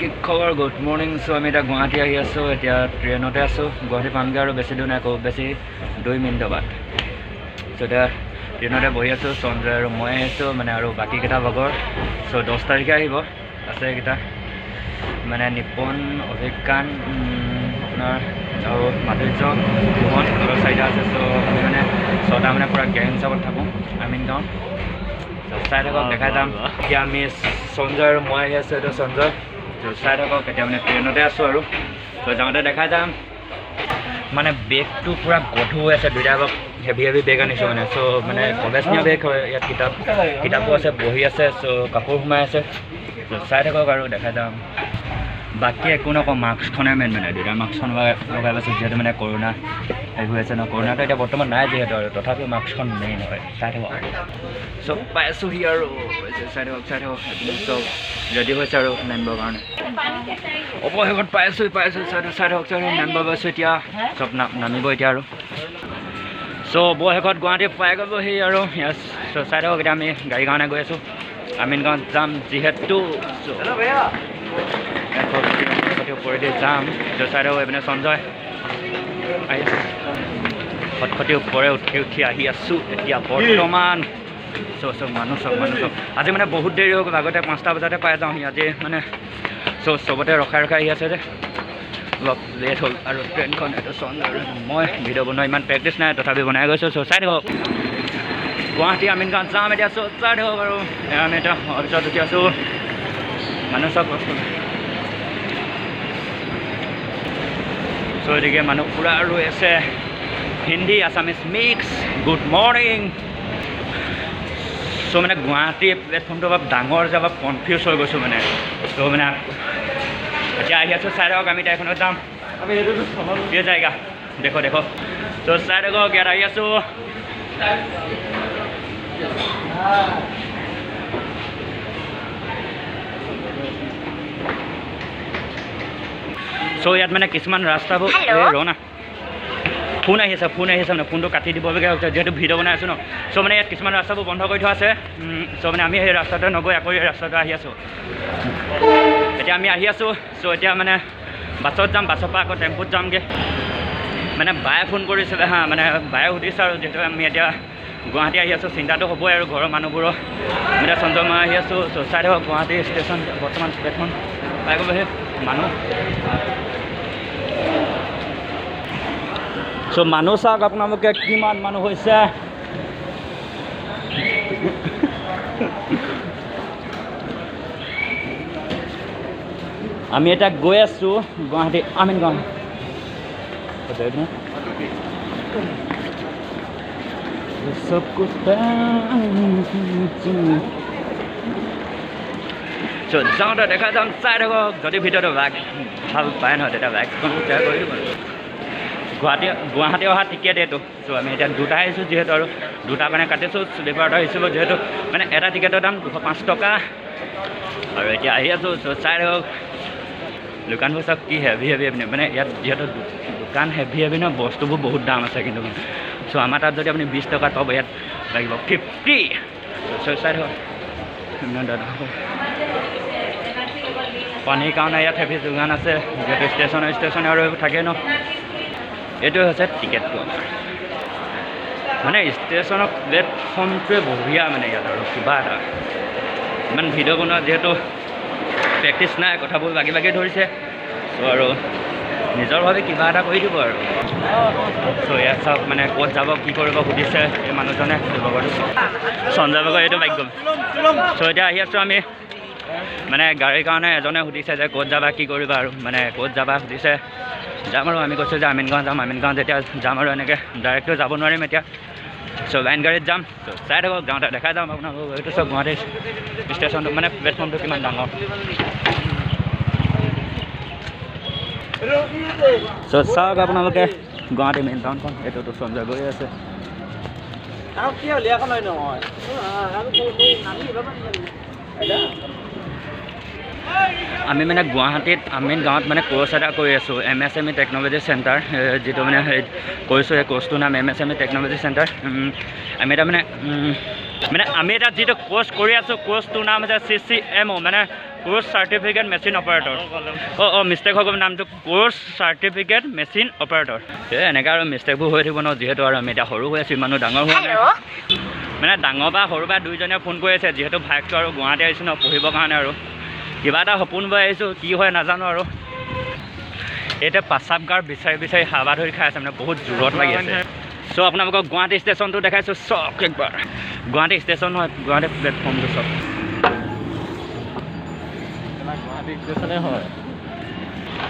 কি খবৰ good morning so আমি এটা গুৱাহাটী আহি আছোঁ এতিয়া ট্ৰেইনতে আছোঁ গুৱাহাটী পামগৈ আৰু বেছি দূৰ নাই খুব বেছি 2 মিনিটৰ বাট সো এতিয়া ট্ৰেইনতে বহি আছোঁ সঞ্জয় আৰু মই আহিছোঁ মানে আৰু বাকীকেইটা ভাগৰ সো 10 তাৰিখে আহিব আছে এইকেইটা মানে নিপন অভিজ্ঞান আপোনাৰ আৰু মাধুৰ্য মোহন আৰু চাৰিটা আছে সো আমি মানে ছটা মানে পূৰা গেং হিচাপত থাকোঁ আমিন গাঁও চাই থাকক দেখাই যাম এতিয়া আমি সঞ্জয় আৰু মই আহি আছোঁ এইটো সঞ্জয় চাই থাকক এতিয়া মানে ট্ৰেইনতে আছোঁ আৰু তো যাওঁতে দেখাই যাম মানে বেগটো পূৰা গধুৰ হৈ আছে দুইটা ভাগ হেভি বেগ আনিছোঁ মানে চ' মানে কলেজনীয়া বেগ হয় ইয়াত কিতাপো আছে বহি আছে চ' কাপোৰ সোমাই আছে চাই থাকক আৰু দেখাই যাম বাকী একো নকওঁ মাস্কখনে মেইন মানে দুইটা মাস্কখন লগাই পাইছোঁ যিহেতু মানে কৰোণা হেৰি হৈ আছে ন কৰোণাটো এতিয়া বৰ্তমান নাই যিহেতু আৰু তথাপিও মাস্কখন মেইন হয় চাই থাকক চব পাই আছোঁহি আৰু চাই থাকক চব ৰেডি হৈছে আৰু নামিবৰ কাৰণে অৱশেষত পাই আছোঁ চাই থাকক নামিব পাইছোঁ এতিয়া চব নামিব এতিয়া আৰু চ' অৱশেষত গুৱাহাটী পাই গ'বহি আৰু চাই থাকক এতিয়া আমি গাড়ীৰ কাৰণে গৈ আছোঁ আমিন গাঁৱত যাম যিহেতু ওপৰেদি যাম চাই থাকক এইপিনে সঞ্জয় আহি খটখটি ওপৰে উঠি আহি আছোঁ এতিয়া বৰ্তমান চব মানুহ আজি মানে বহুত দেৰি হৈ গ'ল আগতে 5টা বজাতে পাই যাওঁহি আজি মানে চবতে ৰখাই আহি আছে যে অলপ লেট হ'ল আৰু ট্ৰেইনখন এইটো সঞ্জয় আৰু মই ভিডিঅ' বনোৱা ইমান প্ৰেক্টিচ নাই তথাপি বনাই গৈছোঁ চাই থাকক গুৱাহাটী আমিন গাঁৱত যাম এতিয়া চাই থাকক আৰু আমি এতিয়া অফিচত উঠি আছোঁ মানুহ চব গতিকে মানুহ পূৰা ৰৈ আছে Hindi Assamese mix good morning so' মানে গুৱাহাটী প্লেটফৰ্মটো অলপ ডাঙৰ যে অলপ কনফিউজ হৈ গৈছোঁ মানে ত' মানে এতিয়া আহি আছোঁ চাই থাকক আমি এতিয়া এখনত যাম আমি এইটো জায়গা দেখো ত' চাই থাকক ইয়াত আহি আছোঁ চ' ইয়াত মানে কিছুমান ৰাস্তাবোৰ ৰ না ফোন আহি আছে মানে ফোনটো কাটি দিবলগীয়া হৈছে যিহেতু ভিডিঅ' বনাই আছোঁ ন চ' মানে ইয়াত কিছুমান ৰাস্তাবোৰ বন্ধ কৰি থোৱা আছে চ' মানে আমি সেই ৰাস্তাতে নগৈ আকৌ এই ৰাস্তাতে আহি আছোঁ এতিয়া আমি আহি আছোঁ চ' এতিয়া মানে বাছত যাম বাছৰ পৰা আকৌ টেম্পুত যামগৈ মানে বায়ে ফোন কৰিছিলে হা মানে বায়ে সুধিছে আৰু যিহেতু আমি এতিয়া গুৱাহাটী আহি আছোঁ চিন্তাটো হ'বই আৰু ঘৰৰ মানুহবোৰৰ এতিয়া সঞ্জয় মই আহি আছোঁ চ' চাই থাকক গুৱাহাটী ষ্টেচন বৰ্তমান প্লেটফৰ্ম পাই গ'বহি মানুহ চ' মানুহ চাওক আপোনালোকে কিমান মানুহ হৈছে আমি এতিয়া গৈ আছোঁ গুৱাহাটী আমিন গাঁও যাওঁতে দেখা যাম চাই থাকক যদি ভিডিঅ'টো ভাল পায় নহয় তেতিয়া লাইকখন শ্বেয়াৰ কৰি দিব গুৱাহাটী অহা টিকেট এইটো চ' আমি এতিয়া দুটা আহিছোঁ যিহেতু আৰু দুটা মানে কাটিছোঁ শ্লিপাৰত আহিছিলোঁ যিহেতু মানে এটা টিকেটৰ দাম 205 টকা আৰু এতিয়া আহি আছোঁ চ' চাই থাকক দোকানবোৰ চব কি হেভি আপুনি মানে ইয়াত যিহেতু দোকান হেভি ন বস্তুবোৰ বহুত দাম আছে কিন্তু চ' আমাৰ তাত যদি আপুনি 20 টকা টপ ইয়াত লাগিব 50 চ' চাই থাকক পানীৰ কাৰণে ইয়াত হেভি যোগান আছে যিহেতু ষ্টেচন আৰু এইবোৰ থাকে ন এইটোৱে হৈছে টিকেটটো মানে ষ্টেচনৰ প্লেটফৰ্মটোৱে বঢ়িয়া মানে ইয়াত আৰু কিবা এটা ইমান ভিডিঅ' বনোৱা যিহেতু প্ৰেক্টিচ নাই কথাবোৰ লাগি ধৰিছে চ' আৰু নিজৰভাৱে কিবা এটা কৰি দিব আৰু চ' ইয়াত চাওক মানে ক'ত যাব কি কৰিব সুধিছে এই মানুহজনে লগতো সঞ্জয় ভাগৰ এইটো বাইক গ'ল চ' এতিয়া আহি আছোঁ আমি মানে গাড়ীৰ কাৰণে এজনে সুধিছে যে ক'ত যাবা কি কৰিবা আৰু মানে ক'ত যাবা সুধিছে যাম আৰু আমি কৈছোঁ যে আমিন গাঁও যেতিয়া যাম আৰু এনেকৈ ডাইৰেক্টটো যাব নোৱাৰিম এতিয়া চ' লাইন গাড়ীত যাম চ' চাই থাকক যাওঁতে দেখাই যাম আপোনালোকক এইটো চব গুৱাহাটী ষ্টেচনটো মানে প্লেটফৰ্মটো কিমান ডাঙৰ চ' চাওক আপোনালোকে গুৱাহাটী মেইন টাউনখন এইটোতো সঞ্জয় গৈ আছে আমি মানে গুৱাহাটীত আমিন গাঁৱত মানে কোৰ্চ এটা কৰি আছোঁ MSME টেকন'লজি চেণ্টাৰ যিটো মানে কৰিছোঁ সেই কোৰ্চটোৰ নাম MSME টেকন'লজি চেণ্টাৰ আমি এটা মানে আমি এটা যিটো কোৰ্চ কৰি আছোঁ কোৰ্চটোৰ নাম হৈছে CCMO মানে course certificate machine operator mistake হৈ গ'ল নামটো কোৰ্চ চাৰ্টিফিকেট মেচিন অপাৰেটৰ এনেকৈ আৰু মিষ্টেকবোৰ হৈ থাকিব ন যিহেতু আৰু আমি এতিয়া সৰু হৈ আছোঁ ইমানো ডাঙৰ হোৱা নাই মানে ডাঙৰ বা সৰু বা দুইজনে ফোন কৰি আছে যিহেতু ভাইকটো আৰু গুৱাহাটী আহিছোঁ ন পঢ়িবৰ কাৰণে আৰু কিবা এটা সপোন লৈ আহিছোঁ কি হয় নাজানো আৰু এতিয়া প্ৰস্ৰাৱগাৰ বিচাৰি বিচাৰি হাৱা ধৰি খাই আছে মানে বহুত জোৰত লাগি আছে চ' আপোনালোকক গুৱাহাটী ষ্টেচনটো দেখাইছোঁ চক একবাৰ গুৱাহাটী ষ্টেচন হয় গুৱাহাটী প্লেটফৰ্মটো চক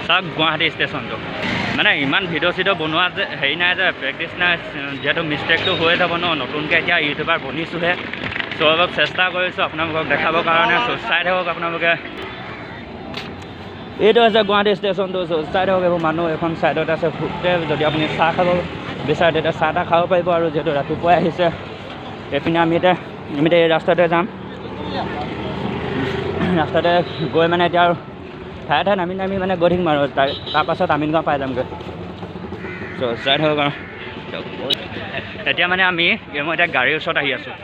চাওক গুৱাহাটী ষ্টেচনটো মানে ইমান ভিডিঅ' চিডিঅ' বনোৱা যে হেৰি নাই যে প্ৰেক্টিচ নাই যিহেতু মিষ্টেকটো হৈ যাব ন নতুনকৈ এতিয়া ইউটিউবাৰ বনিছোঁহে চ' অলপ চেষ্টা কৰিছোঁ আপোনালোকক দেখাবৰ কাৰণে চ' চাই থাকক আপোনালোকে এইটো হৈছে গুৱাহাটী ষ্টেচনটো চাই থাকক এইবোৰ মানুহ এখন ছাইডত আছে হোটেল যদি আপুনি চাহ খাব বিচাৰে তেতিয়া চাহ তাহ খাব পাৰিব আৰু যিহেতু ৰাতিপুৱাই আহিছে এইপিনে আমি এতিয়া এই ৰাস্তাতে যাম ৰাস্তাতে গৈ মানে এতিয়া আৰু ঠায়ে ঠায়ে নামি মানে গৈ থাকিম আৰু তাৰপাছত আমিনগাঁও পাই যামগৈ চ' চাই থাকক আৰু এতিয়া মানে মই এতিয়া গাড়ীৰ ওচৰত আহি আছোঁ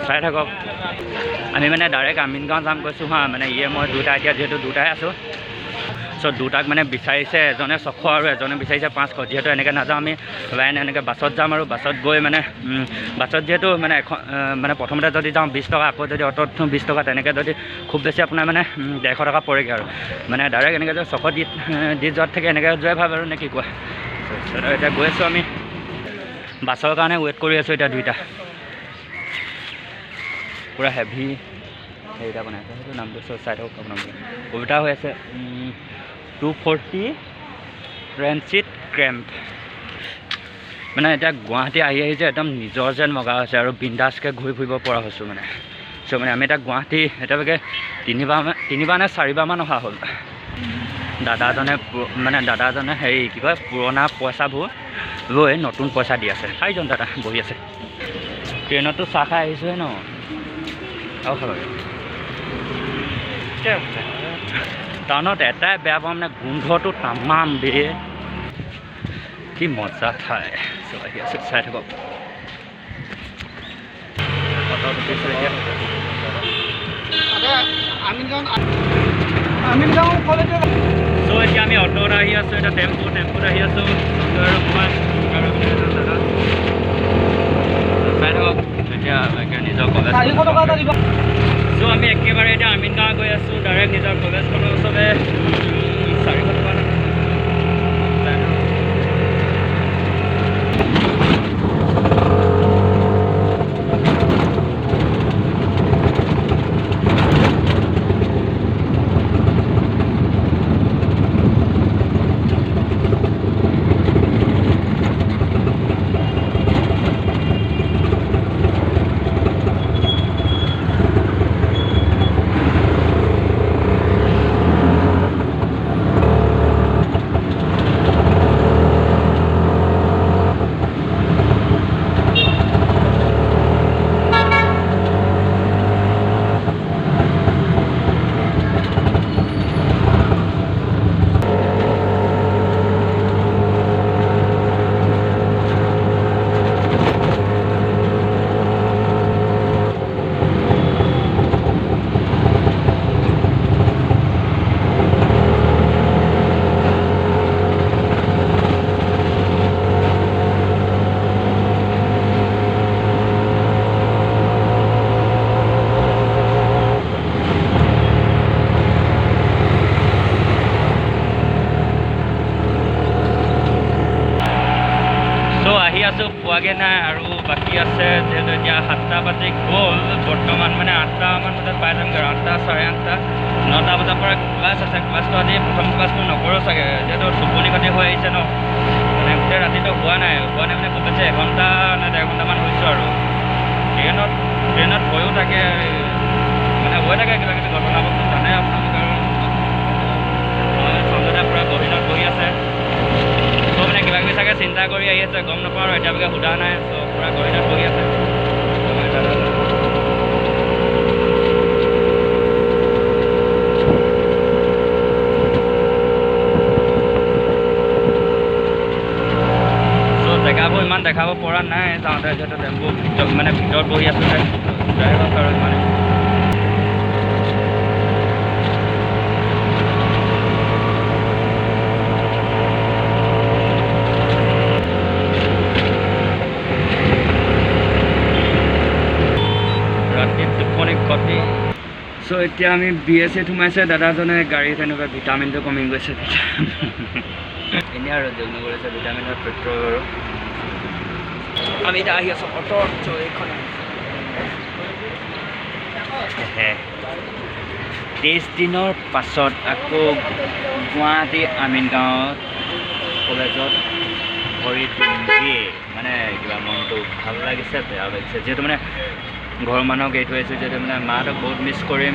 চাই থাকক আমি মানে ডাইৰেক্ট আমিনগাঁও যাম কৈছোঁ হা মানে মই দুটা এতিয়া যিহেতু দুটাই আছোঁ চ' দুটাক মানে বিচাৰিছে এজনে 600 আৰু এজনে বিচাৰিছে 500 যিহেতু এনেকৈ নাযাওঁ আমি এনেকৈ বাছত যাম আৰু বাছত গৈ মানে বাছত যিহেতু মানে এখন মানে প্ৰথমতে যদি যাওঁ 20 টকা আকৌ যদি অ'টোত 20 টকা তেনেকৈ যদি খুব বেছি আপোনাৰ মানে 150 টকা পৰেগৈ আৰু মানে ডাইৰেক্ট এনেকৈ যদি 600 দি যোৱাত থাকে এনেকৈ যোৱাই ভাল আৰু নে কি কোৱা এতিয়া গৈ আছোঁ আমি বাছৰ কাৰণে ৱেইট কৰি আছোঁ এতিয়া দুইটা পূৰা হেভি হেৰিটা বনাইছে সেইটো নামটো চাই থাকক আপোনালোকে কবিতা হৈ আছে 240 ট্ৰেঞ্চিট ক্ৰেম্প মানে এতিয়া গুৱাহাটী আহি যে একদম নিজৰ যেন মগা হৈছে আৰু বিন্দাছকৈ ঘূৰি ফুৰিব পৰা হৈছোঁ মানে চ' মানে আমি এতিয়া গুৱাহাটী এতিয়ালৈকে তিনিবাৰ নে 4বাৰমান অহা হ'ল দাদাজনে হেৰি কি কয় পুৰণা পইচাবোৰ লৈ নতুন পইচা দি আছে 4জন দাদা বহি আছে ট্ৰেইনততো চাহ খাই আহিছোঁহে ন আৰু খাব টাউনত এটাই বেয়া পাওঁ মানে গোন্ধটো তামাম বে কি মজা ঠাই আহি আছে চাই থাকক চ' এতিয়া আমি অটোত আহি আছোঁ এতিয়া টেম্পুত আহি আছোঁ চাই থাকক এতিয়া নিজৰ কলেজ চ' আমি একেবাৰে এতিয়া আমিনগাঁও গৈ আছোঁ ডাইৰেক্ট নিজৰ কলেজখনৰ ওচৰতে 400 টকা পোৱাগৈ নাই আৰু বাকী আছে যিহেতু এতিয়া 7টা বাজি গ'ল বৰ্তমান মানে 8টামান বজাত পাই যামগৈ 8টা 8:30 9টা বজাৰ পৰা ক্লাছ আছে ক্লাছটো আজি প্ৰথম ক্লাছটো নকৰোঁ চাগে যিহেতু টোপনি ক্ষতি হৈ আহিছে ন মানে গোটেই ৰাতিটো হোৱা নাই মানে খুব বেছি 1 ঘণ্টা নে 1.5 ঘণ্টামান হৈছোঁ আৰু ট্ৰেইনত হৈও থাকে মানে হৈ থাকে কিবা কিবি ঘটনাবোৰতো জানে আপোনালোকে আৰু সঞ্জয় পূৰা গভীৰত বহি আছে চ' মানে কিবা কিবি চাগে চিন্তা কৰি আহি আছে গম নাপাওঁ আৰু এতিয়ালৈকে সোধা নাই চ' পূৰা গভীৰত বহি আছে চ' জেগাবোৰ ইমান দেখাব পৰা নাই যাওঁতে যিহেতু টেম্পু মানে ভিতৰত বহি আছোঁ ড্ৰাইভাৰ আৰু মানে চ' এতিয়া আমি BSCত সোমাইছে দাদাজনে গাড়ীত এনেকুৱা ভিটামিনটো কমি গৈছে এনেই আৰু যোগ নকৰিছে ভিটামিনৰ পেট্ৰল আৰু আমি এতিয়া আহি আছোঁ অট'ত চ' এইখন 23 দিনৰ পাছত আকৌ গুৱাহাটী আমিনগাঁৱত কলেজত ভৰি দিমগৈ মানে কিবা মনটো ভাল লাগিছে বেয়া লাগিছে যিহেতু মানে ঘৰৰ মানুহক এৰি থৈ আহিছোঁ যিহেতু মানে মাহঁতক বহুত মিছ কৰিম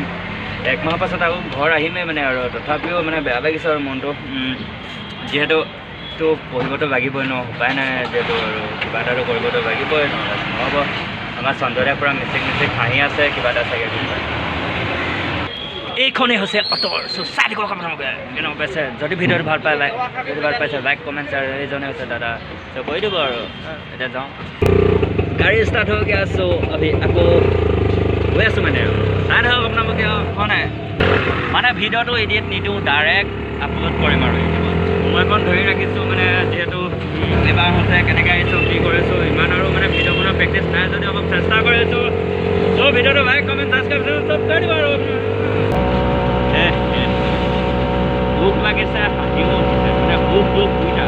1 মাহৰ পাছত আকৌ ঘৰ আহিমেই মানে আৰু তথাপিও মানে বেয়া লাগিছে আৰু মনটো যিহেতু তো পঢ়িবতো লাগিবই ন উপায় নাই যিহেতু আৰু কিবা এটাতো কৰিবতো লাগিবই নহ'ব আমাৰ চন্দ্ৰদাৰ পৰা মিচিক হাঁহি আছে কিবা এটা চাগে এইখনেই হৈছে অট'ৰ চাই দিব আপোনালোকে কেনেকুৱা পাইছে যদি ভিডিঅ'টো ভাল পায় যদি ভাল পাইছে লাইক কমেণ্ট আৰু এইজনে হৈছে দাদা চ' কৈ দিব আৰু এতিয়া যাওঁ গাড়ী ষ্টাৰ্ট হৈ গৈ আছোঁ আমি আকৌ গৈ আছোঁ মানে চাই থাকক আপোনালোকে হয় নাই মানে ভিডিঅ'টো এডিট নিদিওঁ ডাইৰেক্ট আপলোড কৰিম আৰু সময়কণ ধৰি ৰাখিছোঁ মানে যিহেতু এবাৰ হৈছে কেনেকৈ আহিছোঁ কি কৰিছোঁ ইমান আৰু মানে ভিডিঅ' বনোৱা প্ৰেক্টিছ নাই যদি অলপ চেষ্টা কৰিছোঁ চ' ভিডিঅ'টো লাইক কমেণ্ট ছাবস্ক্ৰাইব চব কৰি দিব আৰু দুখ লাগিছে হাঁহিও উঠিছে মানে দুখ দুইটা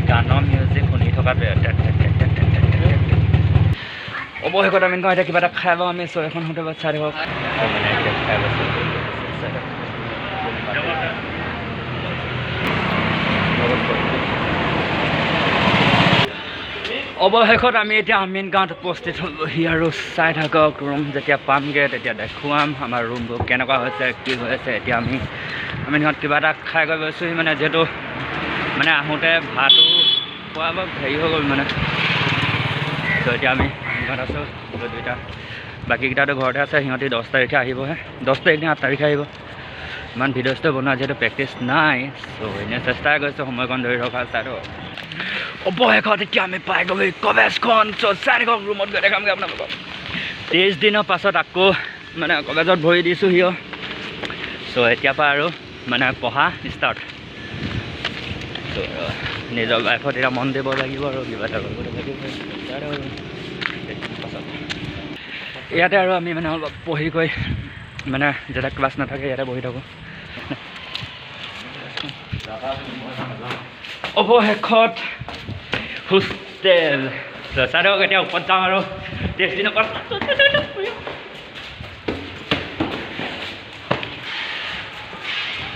গানৰ মিউজিক শুনি থকাটো অৱশেষত আমি এতিয়া কিবা এটা খাই লওঁ আমি চ' এখন হোটেলত চাই থাকক মানে এতিয়া খাই লৈছোঁ অৱশেষত আমি এতিয়া আমিনগাঁৱত উপস্থিত হ'লোহি আৰু চাই থাকক ৰুম যেতিয়া পামগৈ তেতিয়া দেখুৱাম আমাৰ ৰুমবোৰ কেনেকুৱা হৈছে কি হৈ আছে এতিয়া আমি আমিনগাঁৱত কিবা এটা খাই গৈ গৈছোঁহি মানে যিহেতু মানে আহোঁতে ভাতো খোৱা অলপ হেৰি হৈ গ'ল মানে ত' এতিয়া আমি আমিনগাঁৱত আছোঁ দুইটা বাকীকেইটাতো ঘৰতে আছে সিহঁতি 10 তাৰিখে আহিবহে 10 তাৰিখ নে 8 তাৰিখে আহিব ইমান ভিডিঅ'টো বনোৱা যিহেতু প্ৰেক্টিছ নাই চ' এনেই চেষ্টাই কৰিছোঁ সময়কণ ধৰি ৰখা চাইটো অৱশেষত এতিয়া আমি পাই গ'লোঁ কলেজখন চ' চাই থাকক ৰুমত গৈ দেখামগৈ আপোনালোকক 23 দিনৰ পাছত আকৌ মানে কলেজত ভৰি দিছোঁ সিও চ' এতিয়াৰ পৰা আৰু মানে পঢ়া ষ্টাৰ্ট চ' নিজৰ লাইফত এতিয়া মন দিব লাগিব আৰু কিবা এটা কৰিব লাগিব পাছত ইয়াতে আৰু আমি মানে অলপ পঢ়ি গৈ মানে যেতিয়া ক্লাছ নাথাকে ইয়াতে বহি থাকোঁ অৱশেষত হোষ্টেল চাই থাকক এতিয়া ওপৰত যাওঁ আৰু 23 দিনৰ পাছত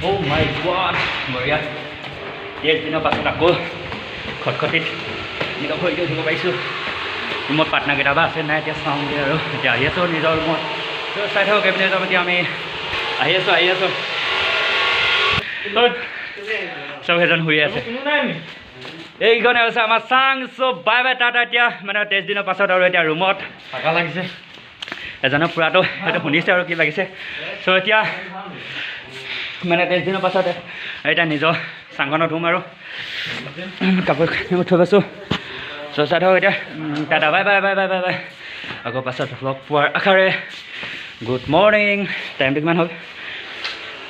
অ' মাই গড বঢ়িয়া 23 দিনৰ পাছত আকৌ খটখটিত এনেকৈ ভৰি দি উঠিব পাৰিছোঁ ৰুমত পাৰ্টনাৰকেইটা বা আছে নাই এতিয়া চাওঁগৈ আৰু এতিয়া আহি আছোঁ নিজৰ ৰুমত চাই থাকক এইপিনে যাম এতিয়া আমি আহি আছোঁ চব এজন শুই আছে এইখনে হৈছে আমাৰ চাং চব বাই বাই টাটা এতিয়া মানে 23 দিনৰ পাছত আৰু এতিয়া ৰুমত থাকা লাগিছে এজনৰ পূৰাটো সেইটো শুনিছে আৰু কি লাগিছে চ' এতিয়া মানে 23 দিনৰ পাছত এতিয়া নিজৰ চাংখনত ধুম আৰু কাপোৰ থৈ পাইছোঁ চ' চাই থাকক এতিয়া tata bye bye bye bye bye bye আকৌ পাছত লগ পোৱাৰ আশাৰে গুড মৰ্ণিং টাইমটো কিমান হ'ল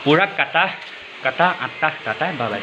পূৰা কাটা 8টা বাই বাই